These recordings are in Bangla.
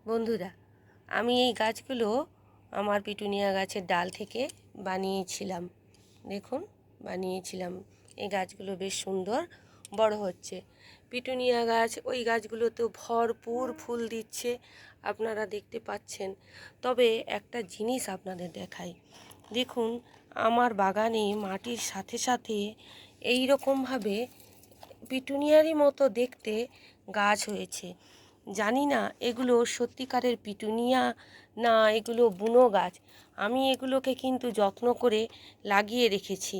বন্ধুরা, আমি এই গাছগুলো আমার পিটুনিয়া গাছের ডাল থেকে বানিয়েছিলাম। দেখুন, বানিয়েছিলাম। এই গাছগুলো বেশ সুন্দর বড় হচ্ছে। পিটুনিয়া গাছ, ওই গাছগুলোতেও ভরপুর ফুল দিচ্ছে, আপনারা দেখতে পাচ্ছেন। তবে একটা জিনিস আপনাদের দেখাই, দেখুন আমার বাগানে মাটির সাথে সাথে এই রকমভাবে পিটুনিয়ারই মতো দেখতে গাছ হয়েছে। জানি না এগুলো সত্যিকারের পিটুনিয়া না এগুলো বুনো গাছ। আমি এগুলোকে কিন্তু যত্ন করে লাগিয়ে রেখেছি।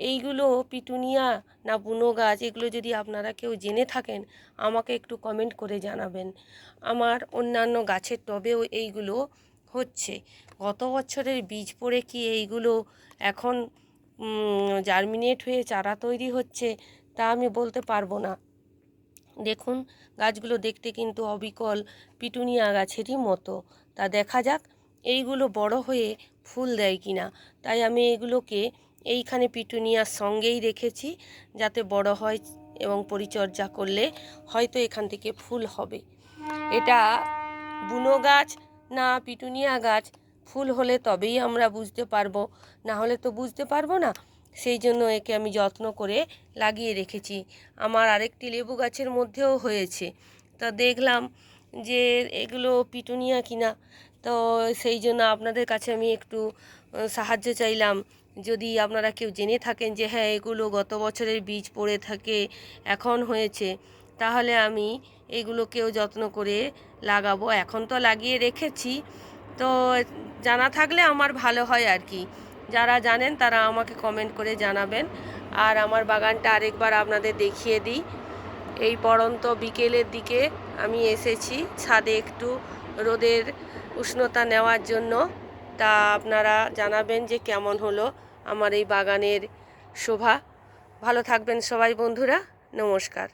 এইগুলো পিটুনিয়া না বুনো গাছ, এগুলো যদি আপনারা কেউ জেনে থাকেন আমাকে একটু কমেন্ট করে জানাবেন। আমার অন্যান্য গাছের টবেও এইগুলো হচ্ছে। গত বছরের বীজ পড়ে কি এইগুলো এখন জার্মিনেট হয়ে চারা তৈরি হচ্ছে তা আমি বলতে পারবো না। দেখুন, গাছগুলো দেখতে কিন্তু অবিকল পিটুনিয়া গাছেরই মতো। তা দেখা যাক এইগুলো বড় হয়ে ফুল দেয় কি না। তাই আমি এগুলোকে এইখানে পিটুনিয়ার সঙ্গেই রেখেছি, যাতে বড় হয় এবং পরিচর্যা করলে হয়তো এখান থেকে ফুল হবে। এটা বুনো গাছ না পিটুনিয়া গাছ, ফুল হলে তবেই আমরা বুঝতে পারবো, না হলে তো বুঝতে পারবো না। সেই জন্য একে আমি যত্ন করে লাগিয়ে রেখেছি। আমার আরেকটি লেবু গাছের মধ্যেও হয়েছে। তা দেখলাম যে এগুলো পিটুনিয়া কিনা, তো সেই জন্য আপনাদের কাছে আমি একটু সাহায্য চাইলাম। যদি আপনারা কেউ জেনে থাকেন যে হ্যাঁ এগুলো গত বছরের বীজ পড়ে থাকে এখন হয়েছে, তাহলে আমি এগুলোকেও যত্ন করে লাগাবো। এখন তো লাগিয়ে রেখেছি, তো জানা থাকলে আমার ভালো হয় আর কি। যারা জানেন তারা আমাকে কমেন্ট করে জানাবেন। আর আমার বাগানটা আরেকবার আপনাদের দেখিয়ে দিই। এই পড়ন্ত বিকেলের দিকে আমি এসেছি ছাদে একটু রোদের উষ্ণতা নেওয়ার জন্য। তা আপনারা জানাবেন যে কেমন হলো আমার এই বাগানের শোভা। ভালো থাকবেন সবাই বন্ধুরা, নমস্কার।